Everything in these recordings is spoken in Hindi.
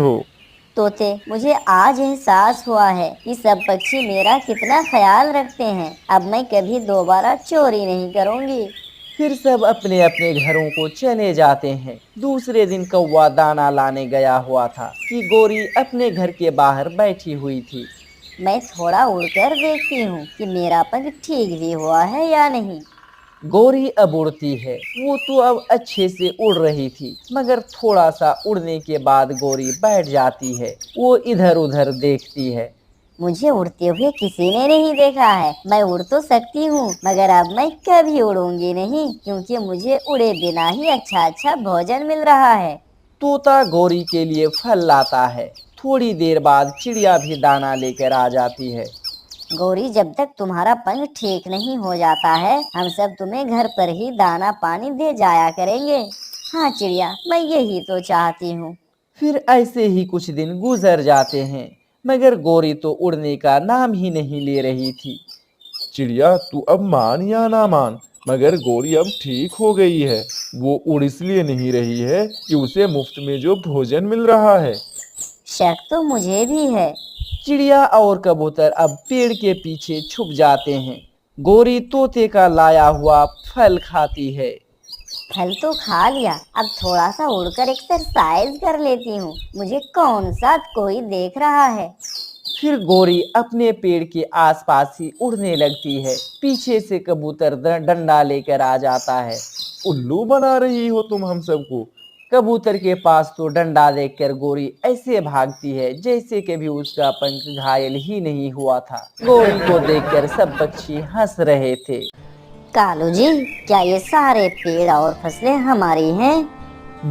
हो। तोते, मुझे आज एहसास हुआ है कि सब पक्षी मेरा कितना ख्याल रखते हैं। अब मैं कभी दोबारा चोरी नहीं करूंगी। फिर सब अपने अपने घरों को चले जाते हैं। दूसरे दिन कौवा दाना लाने गया हुआ था कि गोरी अपने घर के बाहर बैठी हुई थी। मैं थोड़ा उड़कर देखती हूँ कि मेरा पंख ठीक भी हुआ है या नहीं। गोरी अब उड़ती है। वो तो अब अच्छे से उड़ रही थी, मगर थोड़ा सा उड़ने के बाद गोरी बैठ जाती है। वो इधर उधर देखती है। मुझे उड़ते हुए किसी ने नहीं देखा है। मैं उड़ तो सकती हूँ, मगर अब मैं कभी उड़ूंगी नहीं, क्योंकि मुझे उड़े बिना ही अच्छा अच्छा भोजन मिल रहा है। तोता गोरी के लिए फल लाता है। थोड़ी देर बाद चिड़िया भी दाना लेकर आ जाती है। गौरी, जब तक तुम्हारा पंख ठीक नहीं हो जाता है, हम सब तुम्हें घर पर ही दाना पानी दे जाया करेंगे। हाँ चिड़िया, मैं यही तो चाहती हूँ। फिर ऐसे ही कुछ दिन गुजर जाते हैं, मगर गोरी तो उड़ने का नाम ही नहीं ले रही थी। चिड़िया, तू अब मान या ना मान, मगर गोरी अब ठीक हो गई है। वो उड़ इसलिए नहीं रही है कि उसे मुफ्त में जो भोजन मिल रहा है। शक तो मुझे भी है। चिड़िया और कबूतर अब पेड़ के पीछे छुप जाते हैं। गोरी तोते का लाया हुआ फल खाती है। फल तो खा लिया, अब थोड़ा सा उड़कर एक्सरसाइज कर लेती हूँ। मुझे कौन सा कोई देख रहा है। फिर गोरी अपने पेड़ के आसपास ही उड़ने लगती है। पीछे से कबूतर डंडा लेकर आ जाता है। उल्लू बना रही हो तुम हम सबको। कबूतर के पास तो डंडा देखकर गोरी ऐसे भागती है जैसे कभी उसका पंख घायल ही नहीं हुआ था। गोरी को देखकर सब पक्षी हंस रहे थे। कालू जी, क्या ये सारे पेड़ और फसलें हमारी हैं?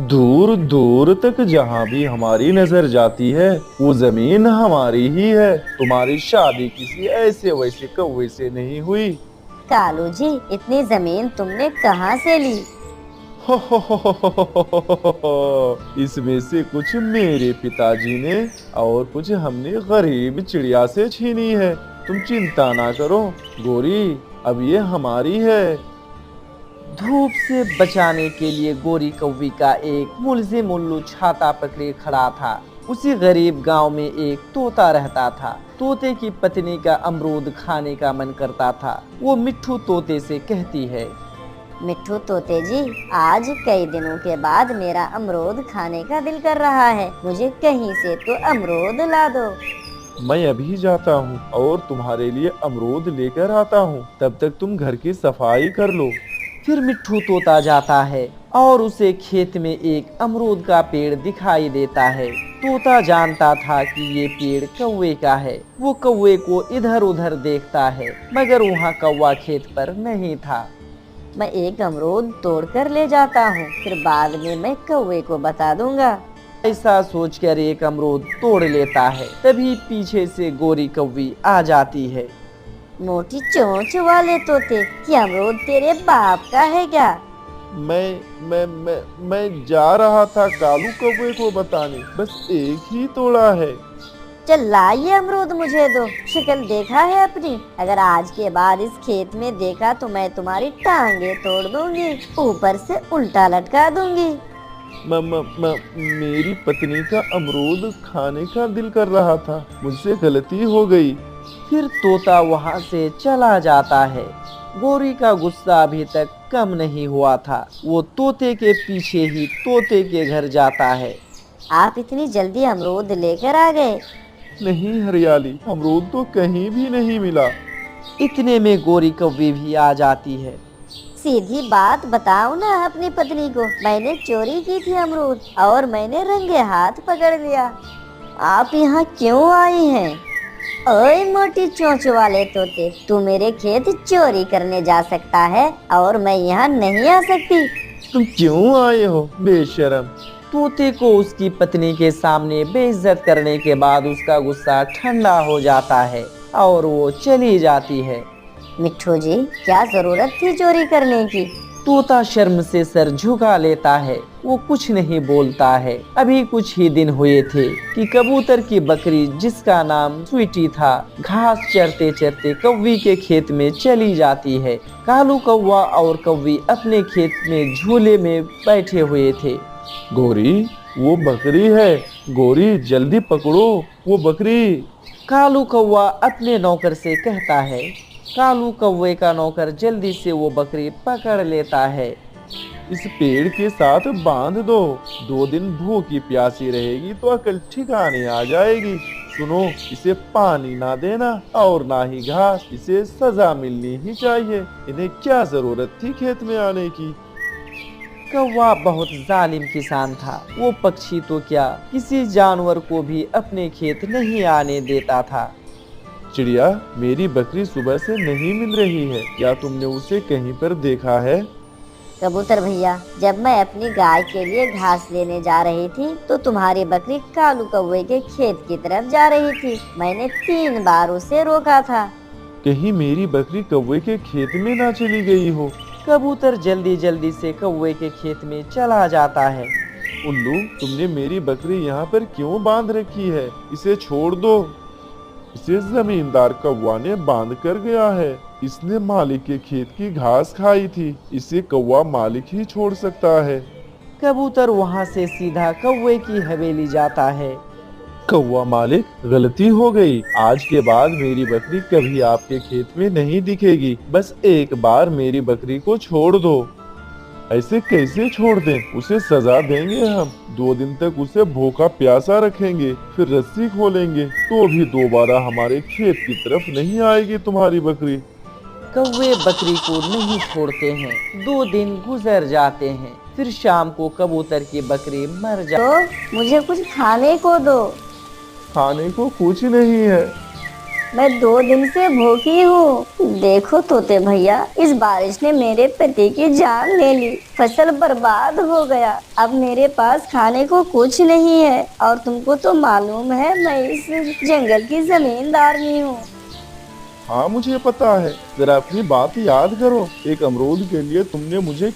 दूर दूर तक जहाँ भी हमारी नजर जाती है वो जमीन हमारी ही है। तुम्हारी शादी किसी ऐसे वैसे कौवे से नहीं हुई। कालू जी, इतनी जमीन तुमने कहाँ से ली? इसमें से कुछ मेरे पिताजी ने और कुछ हमने गरीब चिड़िया से छीनी है। तुम चिंता ना करो गोरी, अब ये हमारी है। धूप से बचाने के लिए गोरी कौवी का एक मुलजिम उल्लू छाता पकड़े खड़ा था। उसी गरीब गांव में एक तोता रहता था। तोते की पत्नी का अमरूद खाने का मन करता था। वो मिट्ठू तोते से कहती है, मिट्ठू तोते जी, आज कई दिनों के बाद मेरा अमरूद खाने का दिल कर रहा है। मुझे कहीं से तो अमरूद ला दो। मैं अभी जाता हूँ और तुम्हारे लिए अमरूद लेकर आता हूँ। तब तक तुम घर की सफाई कर लो। फिर मिट्ठू तोता जाता है और उसे खेत में एक अमरूद का पेड़ दिखाई देता है। तोता जानता था कि ये पेड़ कौवे का है। वो कौवे को इधर उधर देखता है, मगर वहाँ कौवा खेत पर नहीं था। मैं एक अमरूद तोड़ कर ले जाता हूँ, फिर बाद में मैं कौवे को बता दूंगा। ऐसा सोचकर एक अमरूद तोड़ लेता है। तभी पीछे से गोरी कौवी आ जाती है। मोटी चोंच वाले तोते, क्या अमरूद तेरे बाप का है क्या? मैं जा रहा था कालू कौवे को बताने, बस एक ही तोड़ा है। चल ला, ये अमरूद मुझे दो। शक्ल देखा है अपनी? अगर आज के बाद इस खेत में देखा तो मैं तुम्हारी टांगे तोड़ दूंगी, ऊपर से उल्टा लटका दूंगी। मेरी पत्नी का अमरूद खाने का दिल कर रहा था, मुझसे गलती हो गई। फिर तोता वहां से चला जाता है। गोरी का गुस्सा अभी तक कम नहीं हुआ था। वो तोते के पीछे ही तोते के घर जाता है। आप इतनी जल्दी अमरूद लेकर आ गए? नहीं हरियाली, अमरूद तो कहीं भी नहीं मिला। इतने में गोरी कौवी भी आ जाती है। सीधी बात बताओ ना अपनी पत्नी को। मैंने चोरी की थी अमरूद और मैंने रंगे हाथ पकड़ लिया। आप यहाँ क्यों आई हैं? ओए मोटी चोंच वाले तोते, तू मेरे खेत चोरी करने जा सकता है और मैं यहाँ नहीं आ सकती। तुम क्यों आए हो बेशरम? तोते को उसकी पत्नी के सामने बेइज्जत करने के बाद उसका गुस्सा ठंडा हो जाता है और वो चली जाती है। मिट्ठू जी, क्या जरूरत थी चोरी करने की? तोता शर्म से सर झुका लेता है। वो कुछ नहीं बोलता है। अभी कुछ ही दिन हुए थे कि कबूतर की बकरी, जिसका नाम स्वीटी था, घास चरते चरते कौवी के खेत में चली जाती है। कालू कौवा और कौवी अपने खेत में झूले में बैठे हुए थे। गोरी, वो बकरी है। गोरी जल्दी पकड़ो वो बकरी। कालू कौवा अपने नौकर से कहता है। कालू कौवे का नौकर जल्दी से वो बकरी पकड़ लेता है। इस पेड़ के साथ बांध दो, 2 दिन भूखी प्यासी रहेगी तो अकल ठिकाने आ जाएगी। सुनो, इसे पानी ना देना और ना ही घास, इसे सजा मिलनी ही चाहिए। इन्हें क्या जरूरत थी खेत में आने की। कौवा बहुत जालिम किसान था। वो पक्षी तो क्या, किसी जानवर को भी अपने खेत नहीं आने देता था। चिड़िया, मेरी बकरी सुबह से नहीं मिल रही है, क्या तुमने उसे कहीं पर देखा है? कबूतर भैया, जब मैं अपनी गाय के लिए घास लेने जा रही थी तो तुम्हारी बकरी कालू कौवे के खेत की तरफ जा रही थी। मैंने 3 बार उसे रोका था। कहीं मेरी बकरी कौवे के खेत में ना चली गई हो। कबूतर जल्दी जल्दी से कौवे के खेत में चला जाता है। उल्लू, तुमने मेरी बकरी यहाँ पर क्यों बांध रखी है? इसे छोड़ दो। इसे जमींदार कौवा ने बांध कर गया है। इसने मालिक के खेत की घास खाई थी। इसे कौवा मालिक ही छोड़ सकता है। कबूतर वहाँ से सीधा कौवे की हवेली जाता है। कौवा मालिक, गलती हो गई। आज के बाद मेरी बकरी कभी आपके खेत में नहीं दिखेगी। बस एक बार मेरी बकरी को छोड़ दो। ऐसे कैसे छोड़ दें? उसे सजा देंगे हम। 2 दिन तक उसे भूखा प्यासा रखेंगे, फिर रस्सी खोलेंगे तो भी दोबारा हमारे खेत की तरफ नहीं आएगी तुम्हारी बकरी। कौवे बकरी को नहीं छोड़ते हैं। 2 दिन गुजर जाते हैं। फिर शाम को कबूतर की बकरी मर तो मुझे कुछ खाने को दो। खाने को कुछ नहीं है। मैं 2 दिन से भूखी हूँ। देखो तोते भैया, इस बारिश ने मेरे पति की जान ले ली। फसल बर्बाद हो गया। अब मेरे पास खाने को कुछ नहीं है और तुमको तो मालूम है मैं इस जंगल की जमींदारनी हूँ। हाँ, मुझे पता है। जरा अपनी बात याद करो। एक अमरूद के लिए तुमने मुझे